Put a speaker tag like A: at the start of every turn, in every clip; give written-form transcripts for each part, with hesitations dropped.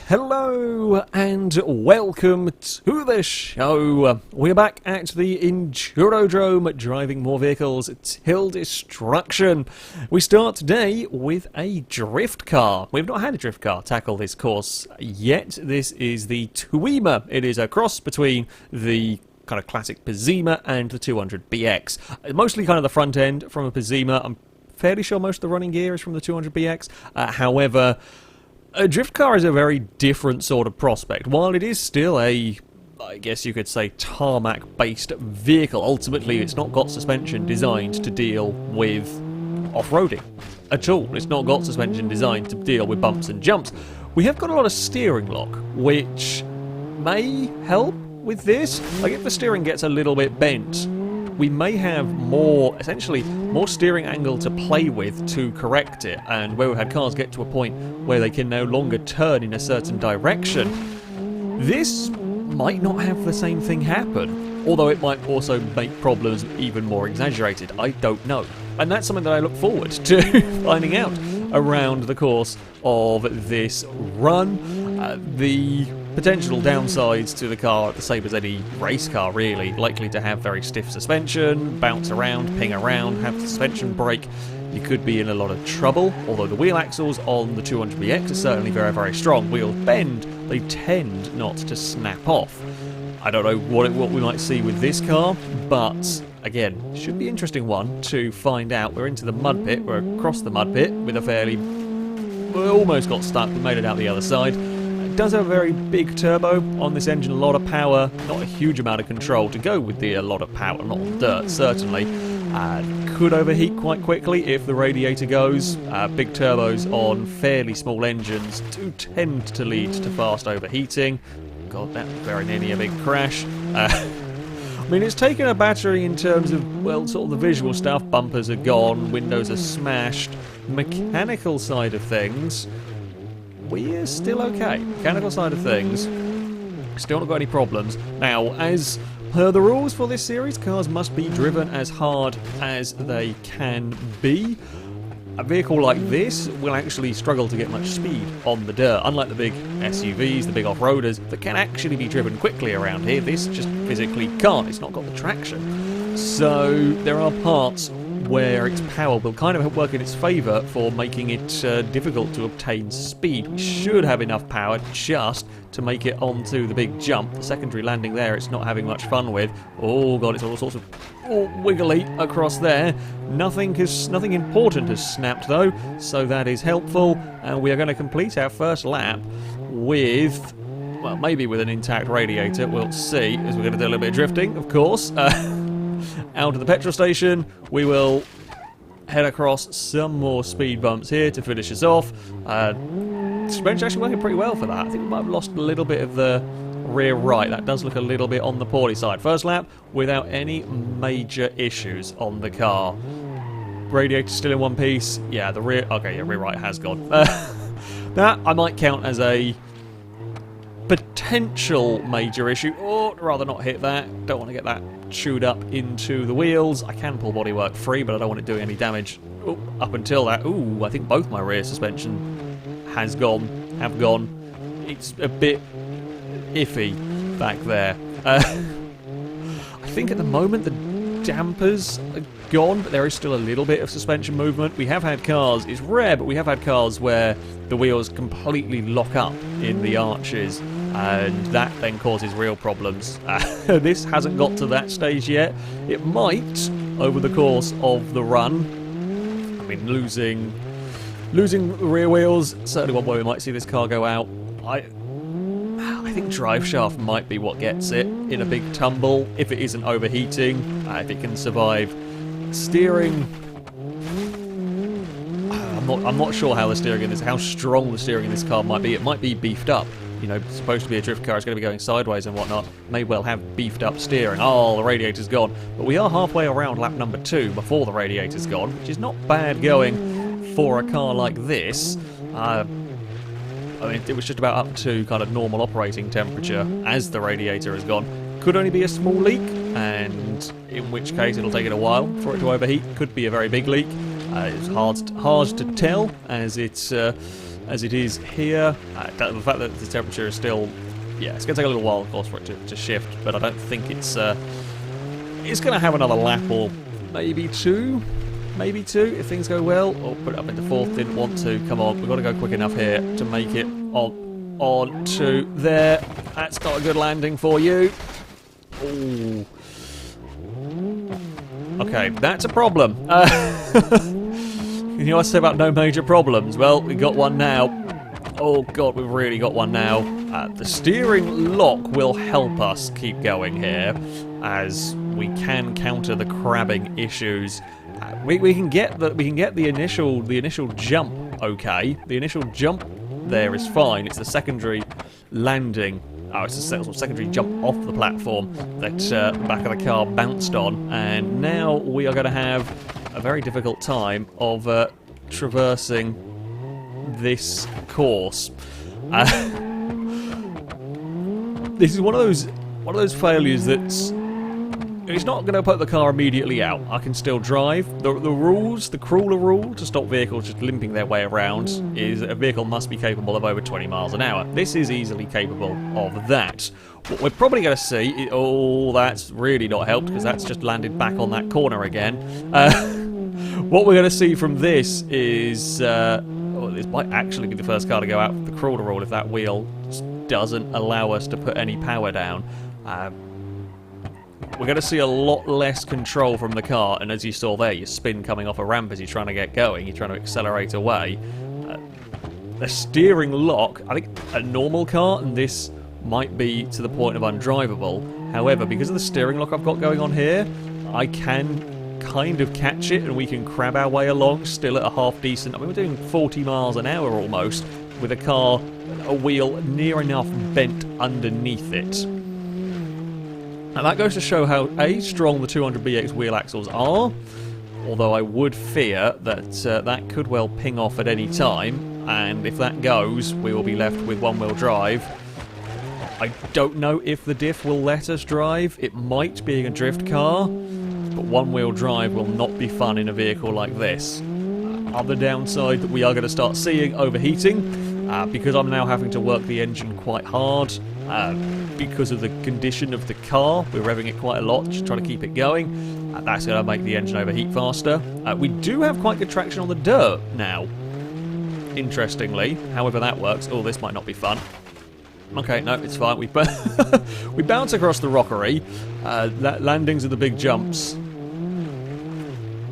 A: Hello and welcome to the show. We're back at the Endurodrome, driving more vehicles till destruction. We start today with a drift car. We've not had a drift car tackle this course yet. This is the Tuima. It is a cross between the kind of classic Pizima and the 200BX. Mostly kind of the front end from a Pizima. I'm fairly sure most of the running gear is from the 200BX. However, a drift car is a very different sort of prospect. While it is still a, I guess you could say, tarmac-based vehicle, ultimately it's not got suspension designed to deal with off-roading at all. It's not got suspension designed to deal with bumps and jumps. We have got a lot of steering lock, which may help with this. Like, if the steering gets a little bit bent, we may have essentially more steering angle to play with to correct it, and where we've had cars get to a point where they can no longer turn in a certain direction, this might not have the same thing happen, although it might also make problems even more exaggerated. I don't know. And that's something that I look forward to finding out around the course of this run. The potential downsides to the car are the same as any race car, really. Likely to have very stiff suspension, bounce around, ping around, have the suspension break. You could be in a lot of trouble, although the wheel axles on the 200BX are certainly very, very strong. Wheels bend, they tend not to snap off. I don't know what we might see with this car, but again, should be an interesting one to find out. We're into the mud pit, we're across the mud pit with a fairly... We almost got stuck, we made it out the other side. It does have a very big turbo on this engine, a lot of power, not a huge amount of control to go with a lot of power, not on dirt, certainly. Could overheat quite quickly if the radiator goes. Big turbos on fairly small engines do tend to lead to fast overheating. God, that was very nearly a big crash. I mean, it's taken a battery in terms of, well, sort of the visual stuff. Bumpers are gone, windows are smashed. Mechanical side of things, we're still okay. Mechanical side of things, still not got any problems. Now, as per the rules for this series, cars must be driven as hard as they can be. A vehicle like this will actually struggle to get much speed on the dirt. Unlike the big SUVs, the big off-roaders, that can actually be driven quickly around here, this just physically can't. It's not got the traction. So there are parts where its power will kind of work in its favour for making it difficult to obtain speed. We should have enough power just to make it onto the big jump. The secondary landing there, it's not having much fun with. Oh god, it's all sorts of wiggly across there. Nothing important has snapped though, so that is helpful. And we are going to complete our first lap with, well, maybe with an intact radiator. We'll see, as we're going to do a little bit of drifting, of course. Out of the petrol station, we will head across some more speed bumps here to finish us off. Suspension actually working pretty well for that. I think we might have lost a little bit of the rear right. That does look a little bit on the poorly side. First lap without any major issues on the car. Radiator still in one piece. Yeah, the rear... Okay, yeah, rear right has gone. That I might count as a potential major issue. Or rather not hit that. Don't want to get that chewed up into the wheels. I can pull bodywork free, but I don't want it doing any damage up until that. Ooh, I think both my rear suspension have gone. It's a bit iffy back there. I think at the moment the dampers are gone, but there is still a little bit of suspension movement. We have had cars, it's rare, but we have had cars where the wheels completely lock up in the arches, and that then causes real problems. This hasn't got to that stage yet. It might over the course of the run. I mean, losing rear wheels, certainly one way we might see this car go out. I think drive shaft might be what gets it in a big tumble, if it isn't overheating, if it can survive. Steering, I'm not sure how strong the steering in this car might be. It might be beefed up. You know, it's supposed to be a drift car, it's going to be going sideways and whatnot. May well have beefed up steering. Oh, the radiator's gone. But we are halfway around lap number 2 before the radiator's gone, which is not bad going for a car like this. I mean, it was just about up to kind of normal operating temperature as the radiator has gone. Could only be a small leak, and in which case it'll take it a while for it to overheat. Could be a very big leak. It's hard to tell, as it's as it is here. The fact that the temperature is still... Yeah, it's going to take a little while, of course, for it to shift, but I don't think it's going to have another lap or maybe two. Maybe two, if things go well. Or put it up into fourth, didn't want to. Come on, we've got to go quick enough here to make it on to there. That's not a good landing for you. Ooh. Okay, that's a problem. You know what I say about no major problems? Well, we got one now. Oh god, we've really got one now. The steering lock will help us keep going here, as we can counter the crabbing issues. We can get the initial jump okay. The initial jump there is fine. It's the secondary landing. Oh, it's a secondary jump off the platform that the back of the car bounced on, and now we are going to have a very difficult time of traversing this course. This is one of those failures that's... It's not going to put the car immediately out. I can still drive. The crueler rule to stop vehicles just limping their way around is a vehicle must be capable of over 20 miles an hour. This is easily capable of that. What we're probably going to see is... Oh, that's really not helped, because that's just landed back on that corner again. What we're going to see from this is... this might actually be the first car to go out for the crueler rule if that wheel doesn't allow us to put any power down. We're going to see a lot less control from the car, and as you saw there, your spin coming off a ramp as you're trying to get going, you're trying to accelerate away. The steering lock, I think a normal car, and this might be to the point of undrivable. However, because of the steering lock I've got going on here, I can kind of catch it, and we can crab our way along, still at a half decent... I mean, we're doing 40 miles an hour almost, with a wheel near enough bent underneath it. Now that goes to show how strong the 200BX wheel axles are, although I would fear that that could well ping off at any time, and if that goes, we will be left with one-wheel drive. I don't know if the diff will let us drive. It might, being a drift car, but one-wheel drive will not be fun in a vehicle like this. Other downside that we are going to start seeing overheating, because I'm now having to work the engine quite hard. Because of the condition of the car, we're revving it quite a lot, just trying to keep it going. That's going to make the engine overheat faster. We do have quite good traction on the dirt now, interestingly. However that works. Oh, this might not be fun. Okay, no, it's fine. We bounce across the rockery. Landings of the big jumps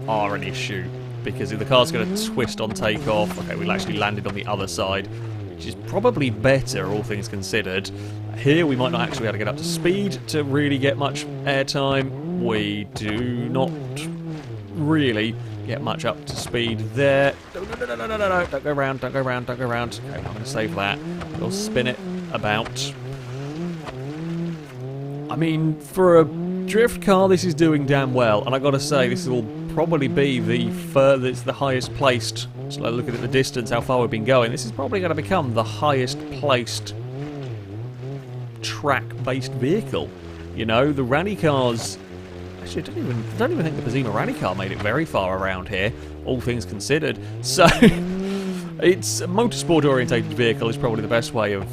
A: are an issue, because if the car's going to twist on takeoff... Okay, we actually landed on the other side, which is probably better, all things considered. Here, we might not actually be able to get up to speed to really get much airtime. We do not really get much up to speed there. No, don't go around, don't go around, don't go around. Okay, I'm going to save that. We'll spin it about. I mean, for a drift car, this is doing damn well. And I've got to say, this will probably be the furthest, the highest placed... So look at the distance, how far we've been going. This is probably going to become the highest placed track-based vehicle. You know, the rally cars... Actually, I don't even think the Pazima rally car made it very far around here, all things considered. So, it's a motorsport-orientated vehicle is probably the best way of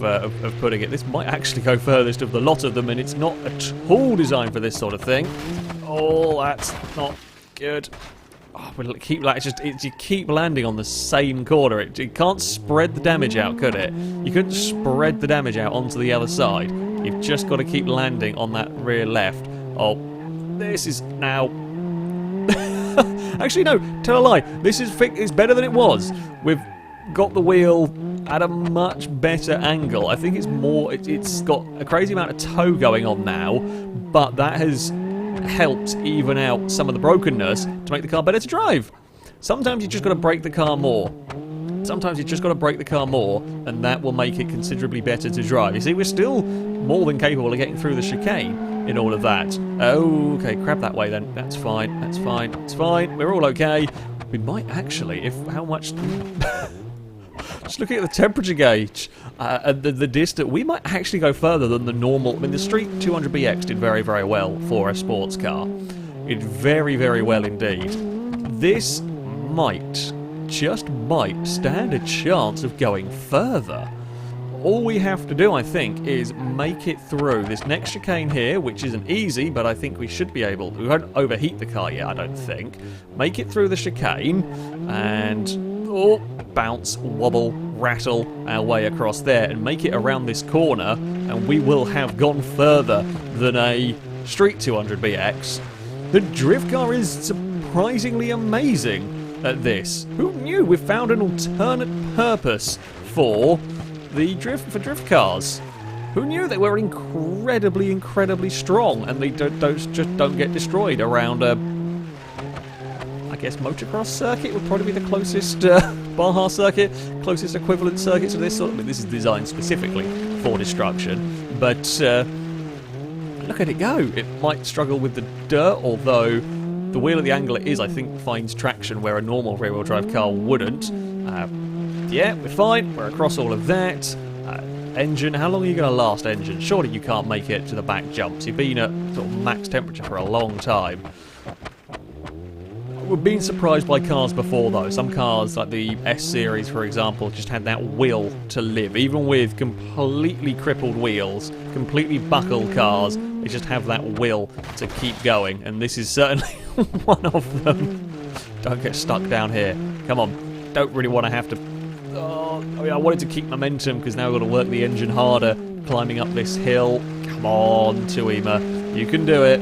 A: putting it. This might actually go furthest of the lot of them, and it's not at all designed for this sort of thing. Oh, that's not good. Oh, we'll keep you keep landing on the same corner. It can't spread the damage out, could it? You couldn't spread the damage out onto the other side. You've just got to keep landing on that rear left. Oh, this is now... Actually, no, tell a lie. This is it's better than it was. We've got the wheel at a much better angle. I think it's more... It's got a crazy amount of toe going on now, but that has helped even out some of the brokenness to make the car better to drive. Sometimes you just got to break the car more. Sometimes you just got to break the car more, and that will make it considerably better to drive. You see, we're still more than capable of getting through the chicane in all of that. Oh, okay, crab that way then. That's fine, that's fine, it's fine. We're all okay. We might actually, how much... Just looking at the temperature gauge and the distance, we might actually go further than the normal... I mean, the Street 200BX did very, very well for a sports car. It did very, very well indeed. This might just might stand a chance of going further. All we have to do, I think, is make it through this next chicane here, which isn't easy, but I think we should be able to. We won't overheat the car yet, I don't think. Make it through the chicane, and bounce, wobble, rattle our way across there, and make it around this corner, and we will have gone further than a Street 200BX. The drift car is surprisingly amazing at this. Who knew? We've found an alternate purpose for the drift cars. Who knew they were incredibly strong, and they just don't get destroyed around a, I guess, motocross circuit would probably be the closest Baja circuit, closest equivalent circuit to this sort of. I mean, this is designed specifically for destruction, but look at it go. It might struggle with the dirt, although the wheel at the angle it is, I think, finds traction where a normal rear-wheel drive car wouldn't. Yeah, we're fine. We're across all of that. Engine, how long are you going to last, engine? Surely you can't make it to the back jumps. You've been at sort of max temperature for a long time. We've been surprised by cars before, though. Some cars, like the S-Series, for example, just had that will to live. Even with completely crippled wheels, completely buckled cars, they just have that will to keep going. And this is certainly one of them. Don't get stuck down here. Come on. Don't really want to have to... Oh, I mean, I wanted to keep momentum because now we've got to work the engine harder, climbing up this hill. Come on, Tuima. You can do it.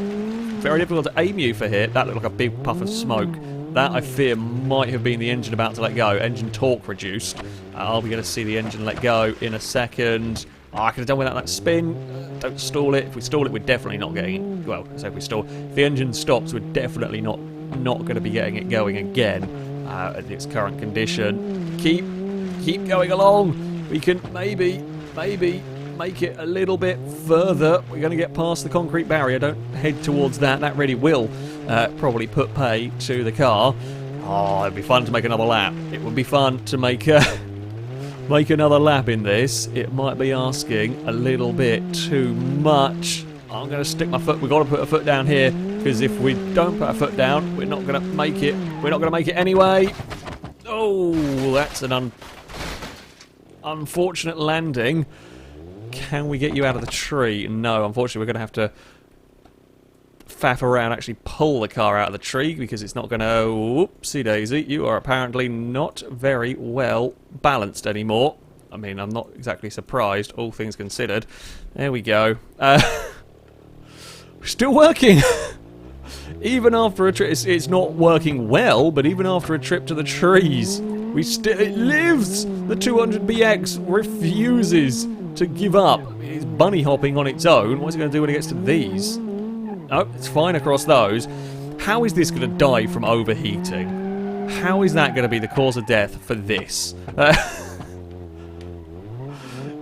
A: Very difficult to aim you for here. That looked like a big puff of smoke. That, I fear, might have been the engine about to let go. Engine torque reduced. Are we going to see the engine let go in a second? Oh, I could have done without that spin. Don't stall it. If we stall it, we're definitely not getting it. Well, so if we stall, if the engine stops, we're definitely not going to be getting it going again at its current condition. Keep going along. We can maybe make it a little bit further. We're going to get past the concrete barrier. Don't head towards that. That really will probably put pay to the car. Oh, it'd be fun to make another lap. It would be fun to make another lap in this. It might be asking a little bit too much. I'm going to stick my foot. We've got to put a foot down here, because if we don't put a foot down, we're not going to make it. We're not going to make it anyway. Oh, that's an unfortunate landing. Can we get you out of the tree? No, unfortunately we're going to have to faff around, actually pull the car out of the tree, because it's not going to... Whoopsie daisy, you are apparently not very well balanced anymore. I mean, I'm not exactly surprised, all things considered. There we go. Still working! Even after a trip... It's not working well, but even after a trip to the trees, it lives! The 200BX refuses to give up. It's bunny hopping on its own. What's it going to do when it gets to these? Oh, it's fine across those. How is this going to die from overheating? How is that going to be the cause of death for this?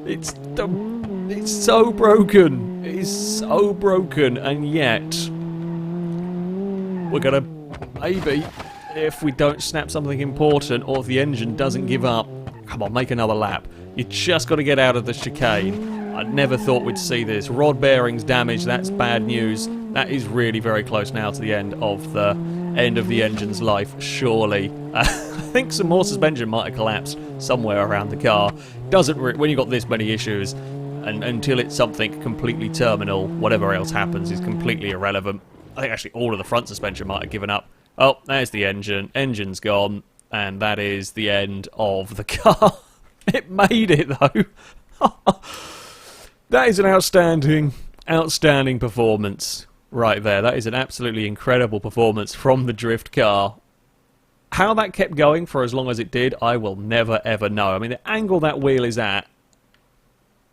A: It's so broken. It is so broken, and yet we're going to maybe, if we don't snap something important, or if the engine doesn't give up, come on, make another lap. You just got to get out of the chicane. I never thought we'd see this. Rod bearings damaged, that's bad news. That is really very close now to the end of the engine's life, surely. I think some more suspension might have collapsed somewhere around the car. When you've got this many issues, and until it's something completely terminal, whatever else happens is completely irrelevant. I think actually all of the front suspension might have given up. Oh, there's the engine. Engine's gone, and that is the end of the car. It made it, though. That is an outstanding performance right there. That is an absolutely incredible performance from the drift car. How that kept going for as long as it did, I will never, ever know. I mean, the angle that wheel is at,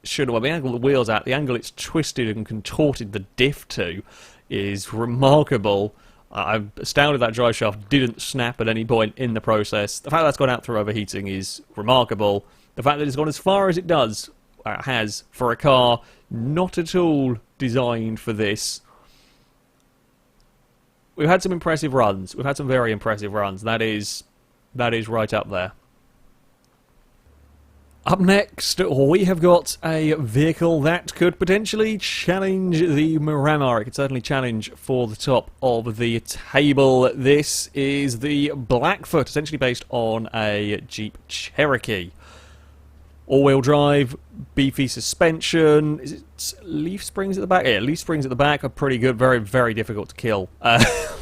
A: the angle the wheel's at, the angle it's twisted and contorted the diff to is remarkable. I'm astounded that drive shaft didn't snap at any point in the process. The fact that's gone out through overheating is remarkable. The fact that it's gone as far as it has for a car not at all designed for this. We've had some impressive runs. We've had some very impressive runs. That is right up there. Up next, we have got a vehicle that could potentially challenge the Miramar. It could certainly challenge for the top of the table. This is the Blackfoot, essentially based on a Jeep Cherokee. All-wheel drive, beefy suspension. Is it leaf springs at the back? Yeah, leaf springs at the back are pretty good. Very, very difficult to kill.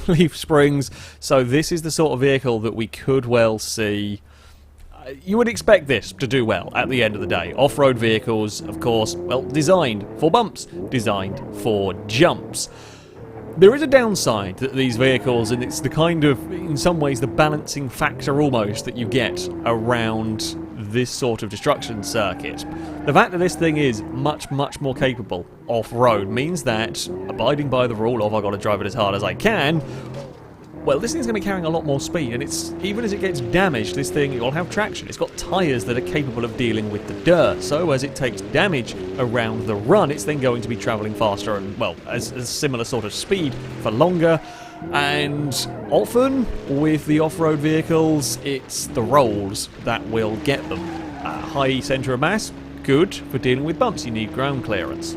A: Leaf springs. So this is the sort of vehicle that we could well see. You would expect this to do well at the end of the day. Off-road vehicles, of course, well, designed for bumps, designed for jumps. There is a downside that these vehicles, and it's the kind of, in some ways, the balancing factor almost that you get around this sort of destruction circuit. The fact that this thing is much, much more capable off-road means that abiding by the rule of I've got to drive it as hard as I can, well, this thing's going to be carrying a lot more speed, and it's even as it gets damaged, this thing will have traction. It's got tyres that are capable of dealing with the dirt, so as it takes damage around the run, it's then going to be travelling faster and, well, as a similar sort of speed for longer. And often, with the off-road vehicles, it's the rolls that will get them. High centre of mass, good for dealing with bumps. You need ground clearance.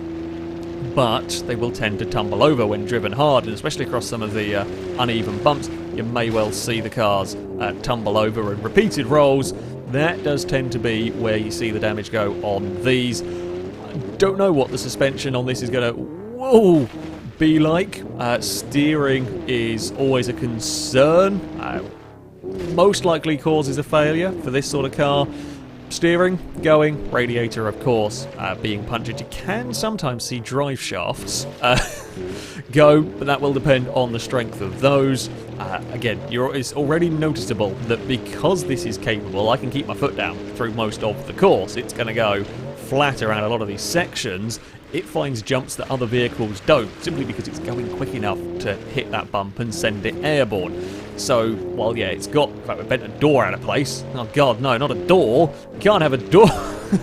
A: But they will tend to tumble over when driven hard, and especially across some of the uneven bumps, you may well see the cars tumble over, and repeated rolls, that does tend to be where you see the damage go on these. I don't know what the suspension on this is going to be like. Steering is always a concern. Most likely causes a failure for this sort of car. Steering, going, radiator of course being punctured. You can sometimes see drive shafts go, but that will depend on the strength of those. Again, it's already noticeable that because this is capable, I can keep my foot down through most of the course. It's going to go flat around a lot of these sections. It finds jumps that other vehicles don't, simply because it's going quick enough to hit that bump and send it airborne. So, well, yeah, it's got... In fact, we bent a door out of place. Oh, God, no, not a door. You can't have a door,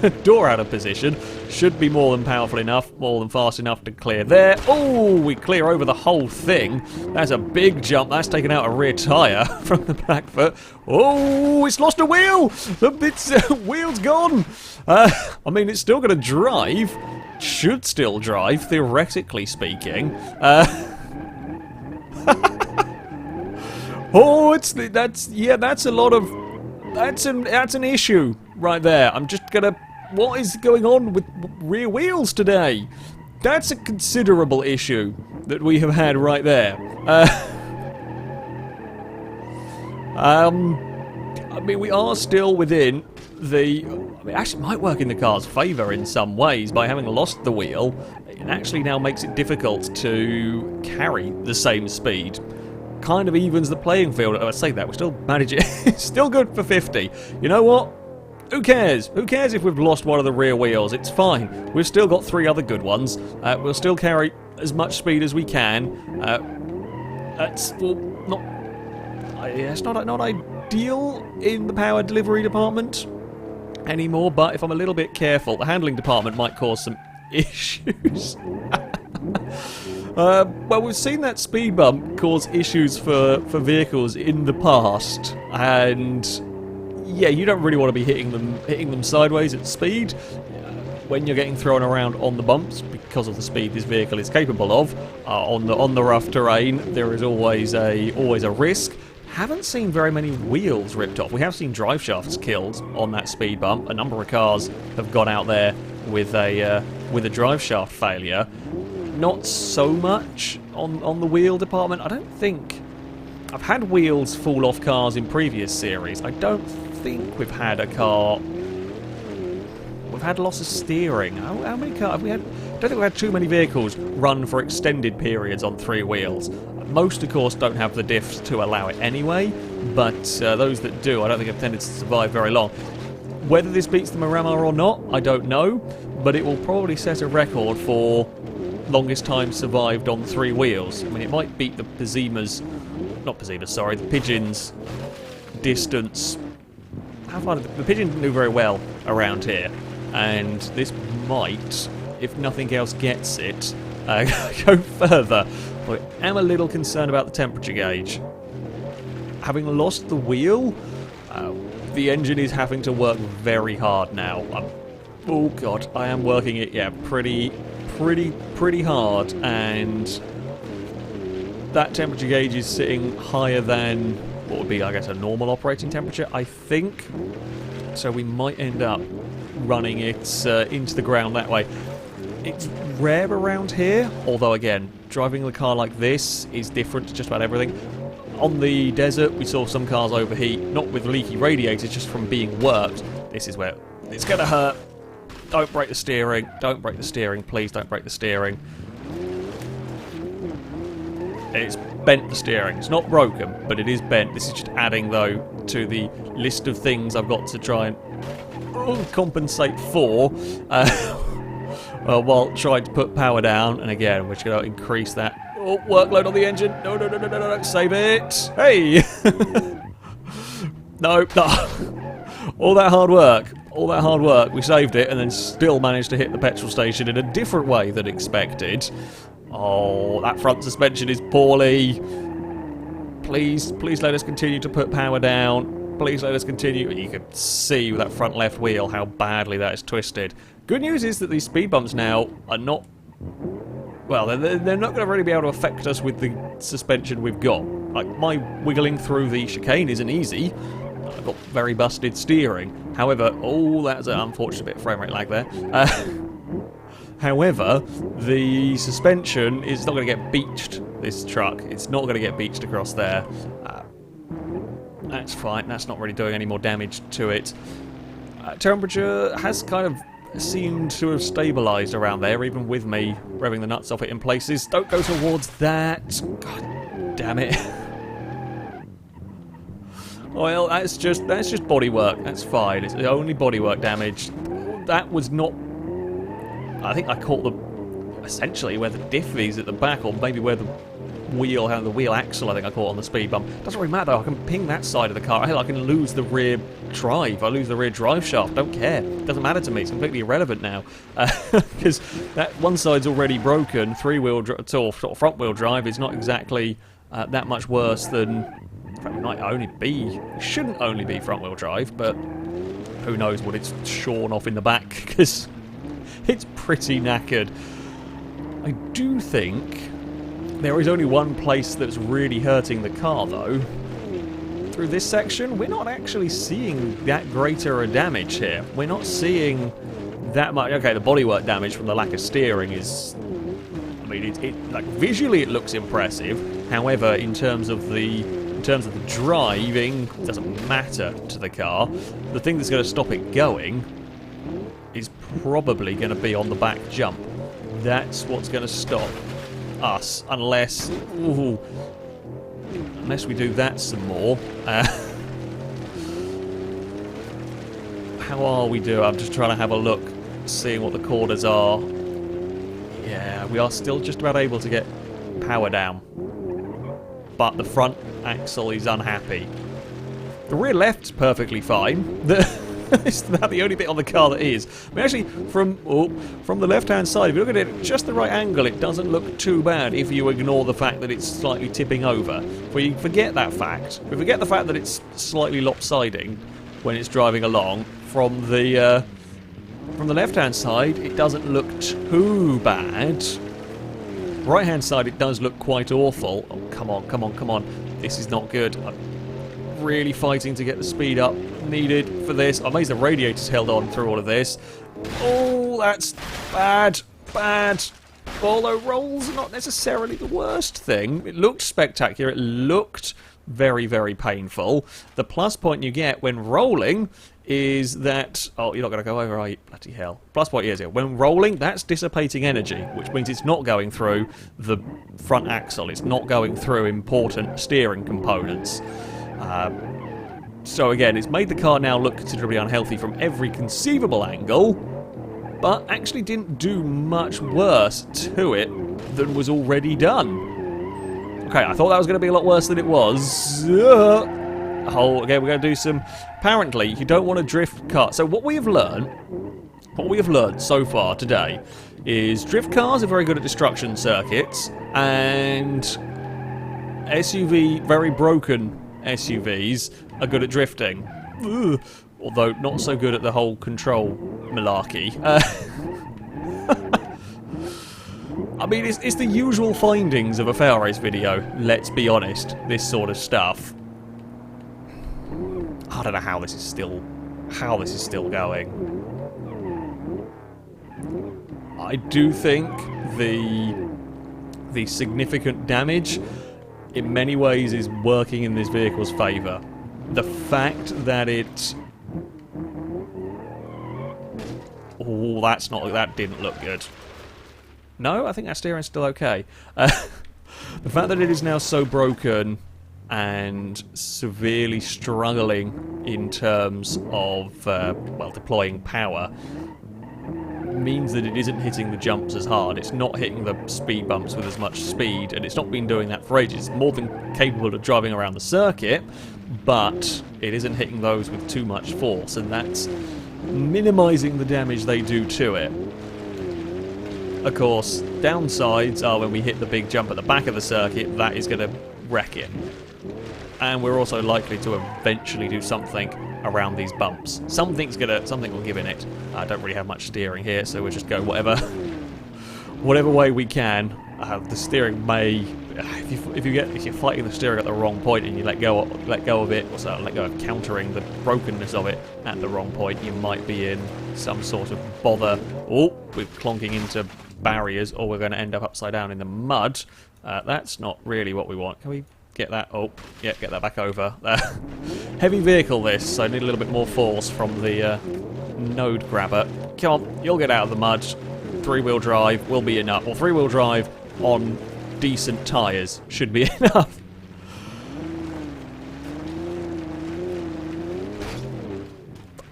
A: a door out of position. Should be more than powerful enough, more than fast enough to clear there. Oh, we clear over the whole thing. That's a big jump. That's taken out a rear tyre from the Blackfoot. Oh, it's lost a wheel. Its wheel's gone. I mean, it's still going to drive. Should still drive, theoretically speaking. Oh, that's a lot of... That's an issue right there. I'm just gonna... What is going on with rear wheels today? That's a considerable issue that we have had right there. I mean, we are still within the... I mean, it actually might work in the car's favour in some ways by having lost the wheel. It actually now makes it difficult to carry the same speed. Kind of evens the playing field. I say that, we still manage it. It's still good for 50. You know what? Who cares? Who cares if we've lost one of the rear wheels? It's fine. We've still got 3 other good ones. We'll still carry as much speed as we can. It's not ideal in the power delivery department anymore, but if I'm a little bit careful, the handling department might cause some issues. Well, we've seen that speed bump cause issues for vehicles in the past, and yeah, you don't really want to be hitting them sideways at speed when you're getting thrown around on the bumps because of the speed this vehicle is capable of. On the rough terrain, there is always a risk. Haven't seen very many wheels ripped off. We have seen drive shafts killed on that speed bump. A number of cars have gone out there with a drive shaft failure. Not so much on the wheel department. I don't think... I've had wheels fall off cars in previous series. I don't think we've had a car... We've had loss of steering. How many cars have we had? I don't think we've had too many vehicles run for extended periods on 3 wheels. Most, of course, don't have the diffs to allow it anyway, but those that do, I don't think have tended to survive very long. Whether this beats the Miramar or not, I don't know, but it will probably set a record for longest time survived on 3 wheels. I mean, it might beat the the Pigeons' distance. How far did the Pigeon didn't do very well around here, and this might, if nothing else gets it, go further. But I am a little concerned about the temperature gauge. Having lost the wheel, The engine is having to work very hard now. Oh god, I am working it, yeah, pretty hard, and that temperature gauge is sitting higher than what would be, I guess, a normal operating temperature, I think. So we might end up running it into the ground that way. It's rare around here, although again, driving the car like this is different to just about everything. On the desert, we saw some cars overheat, not with leaky radiators, just from being worked. This is where it's going to hurt. Don't break the steering. Don't break the steering. Please don't break the steering. It's bent the steering. It's not broken, but it is bent. This is just adding, though, to the list of things I've got to try and compensate for while trying to put power down. And again, we're just going to increase that workload on the engine. No. Save it. Hey! No. All that hard work. We saved it and then still managed to hit the petrol station in a different way than expected. Oh, that front suspension is poorly. Please let us continue to put power down. Please let us continue. You can see with that front left wheel how badly that is twisted. Good news is that these speed bumps now are not... Well, they're not going to really be able to affect us with the suspension we've got. Like, my wiggling through the chicane isn't easy. I've got very busted steering. However, that's an unfortunate bit of frame rate lag there. However, the suspension is not going to get beached, this truck. It's not going to get beached across there. That's fine. That's not really doing any more damage to it. Temperature has kind of seemed to have stabilised around there, even with me revving the nuts off it in places. Don't go towards that. God damn it. Well, that's just bodywork. That's fine. It's only bodywork damage. That was not... I think I caught essentially where the diff is at the back, or maybe where the wheel axle, I think I caught on the speed bump. Doesn't really matter though, I can ping that side of the car. Hell, I can lose the rear drive. I lose the rear drive shaft, don't care. Doesn't matter to me, it's completely irrelevant now. Because that one side's already broken, front wheel drive is not exactly that much worse than... It shouldn't only be front wheel drive, but who knows what it's shorn off in the back, because it's pretty knackered. I do think there is only one place that's really hurting the car, though. Through this section, we're not actually seeing that greater a damage here. We're not seeing that much. Okay, the bodywork damage from the lack of steering is... I mean, like visually it looks impressive. However, in terms of the driving, it doesn't matter to the car. The thing that's going to stop it going is probably going to be on the back jump. That's what's going to stop us, unless we do that some more. How are we doing? I'm just trying to have a look, seeing what the corners are. Yeah, we are still just about able to get power down, but the front axle is unhappy. The rear left's perfectly fine. It's about the only bit on the car that is. I mean, actually, from the left-hand side, if you look at it at just the right angle, it doesn't look too bad if you ignore the fact that it's slightly tipping over. If we forget that fact, we forget the fact that it's slightly lopsiding when it's driving along, from the left-hand side, it doesn't look too bad. Right-hand side, it does look quite awful. Oh, come on. This is not good. I'm really fighting to get the speed up needed for this. I'm amazed the radiator's held on through all of this. Oh, that's bad. Although rolls are not necessarily the worst thing. It looked spectacular. It looked very, very painful. The plus point you get when rolling is that... Oh, you're not going to go over, are you? Bloody hell. Plus point is here. When rolling, that's dissipating energy, which means it's not going through the front axle. It's not going through important steering components. So again, it's made the car now look considerably unhealthy from every conceivable angle, but actually didn't do much worse to it than was already done. Okay, I thought that was going to be a lot worse than it was. Oh, okay, we're going to do some... Apparently, you don't want to drift car. So what we have learned so far today is drift cars are very good at destruction circuits, and very broken SUVs are good at drifting. Ugh. Although not so good at the whole control malarkey. I mean, it's the usual findings of a FailRace video, let's be honest, this sort of stuff. I don't know how this is still going. I do think the significant damage in many ways is working in this vehicle's favour. The fact that it... Oh, that didn't look good. No, I think that steering's still okay. The fact that it is now so broken and severely struggling in terms of, well, deploying power means that it isn't hitting the jumps as hard. It's not hitting the speed bumps with as much speed, and it's not been doing that for ages. It's more than capable of driving around the circuit, but it isn't hitting those with too much force, and that's minimising the damage they do to it. Of course, downsides are when we hit the big jump at the back of the circuit, that is going to wreck it. And we're also likely to eventually do something around these bumps. Something will give in it. I don't really have much steering here, so we'll just go whatever way we can. The steering may, if you're fighting the steering at the wrong point and you let go of it, or so let go of countering the brokenness of it at the wrong point, you might be in some sort of bother. Oh, we're clonking into barriers, or we're going to end up upside down in the mud. That's not really what we want. Can we get that? Oh, yeah, get that back over. Heavy vehicle this, so I need a little bit more force from the node grabber. Come on, you'll get out of the mud. Three-wheel drive will be enough. Or three-wheel drive on decent tyres should be enough.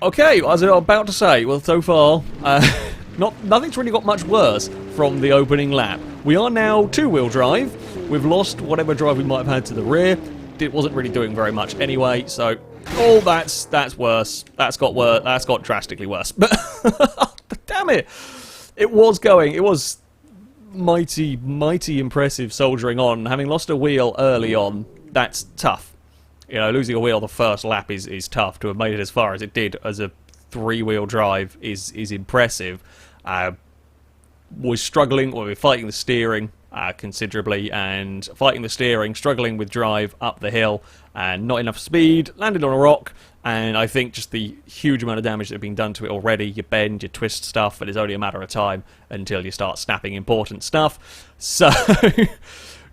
A: Okay, as I was about to say, well, so far, nothing's really got much worse from the opening lap. We are now two-wheel drive. We've lost whatever drive we might have had to the rear. It wasn't really doing very much anyway, so... Oh, that's worse. That's got drastically worse. But damn it! It was mighty impressive soldiering on. Having lost a wheel early on, that's tough. You know, losing a wheel the first lap is tough. To have made it as far as it did as a three-wheel drive is impressive. We're struggling, or we're fighting the steering considerably, and fighting the steering, struggling with drive up the hill, and not enough speed, landed on a rock, and I think just the huge amount of damage that had been done to it already. You bend, you twist stuff, and it's only a matter of time until you start snapping important stuff. So,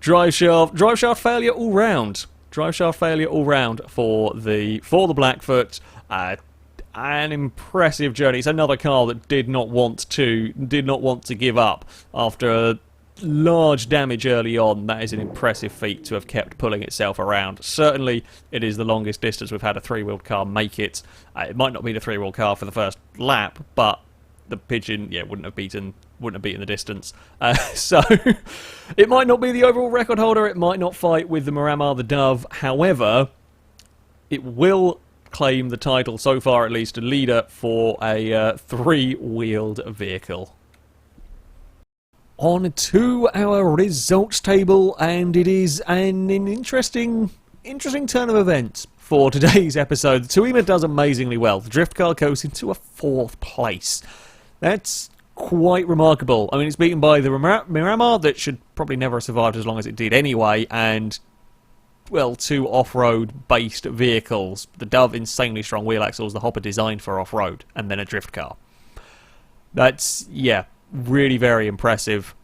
A: drive shaft failure all round. Drive shaft failure all round for the Blackfoot. An impressive journey. It's another car that did not want to give up after large damage early on. That is an impressive feat to have kept pulling itself around. Certainly, it is the longest distance we've had a three-wheeled car make it. It might not be the three-wheeled car for the first lap, but the Pigeon, yeah, wouldn't have beaten the distance. So, it might not be the overall record holder. It might not fight with the Miramar, the Dove. However, it will claim the title, so far at least, a leader for a three-wheeled vehicle. On to our results table, and it is an interesting turn of events for today's episode. The Tuima does amazingly well. The drift car goes into a 4th place. That's quite remarkable. I mean, it's beaten by the Miramar, that should probably never have survived as long as it did anyway, and, well, 2 off-road based vehicles. The Dove, insanely strong wheel axles, the Hopper designed for off-road, and then a drift car. That's, yeah, really very impressive.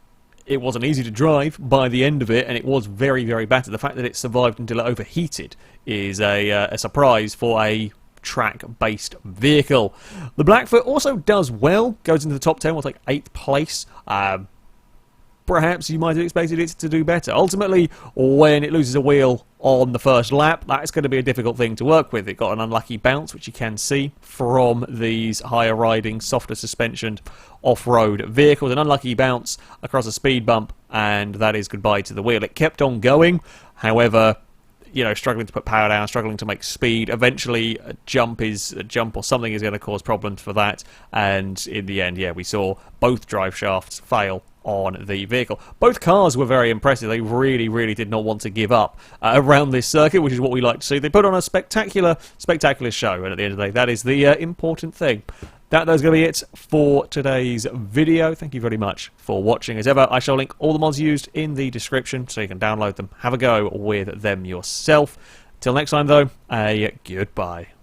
A: It wasn't easy to drive by the end of it, and it was very, very battered. The fact that it survived until it overheated is a surprise for a track-based vehicle. The Blackfoot also does well, goes into the top 10, will take 8th place. Perhaps you might have expected it to do better. Ultimately, when it loses a wheel on the first lap, that's going to be a difficult thing to work with. It got an unlucky bounce, which you can see from these higher riding, softer suspensioned off-road vehicles. An unlucky bounce across a speed bump, and that is goodbye to the wheel. It kept on going, however, you know, struggling to put power down, struggling to make speed. Eventually, a jump or something is going to cause problems for that, and in the end, yeah, we saw both drive shafts fail on the vehicle. Both cars were very impressive. They really, really did not want to give up around this circuit, which is what we like to see. They put on a spectacular show, and at the end of the day, that is the important thing. That's going to be it for today's video. Thank you very much for watching. As ever, I shall link all the mods used in the description so you can download them, have a go with them yourself. Till next time, though, a goodbye.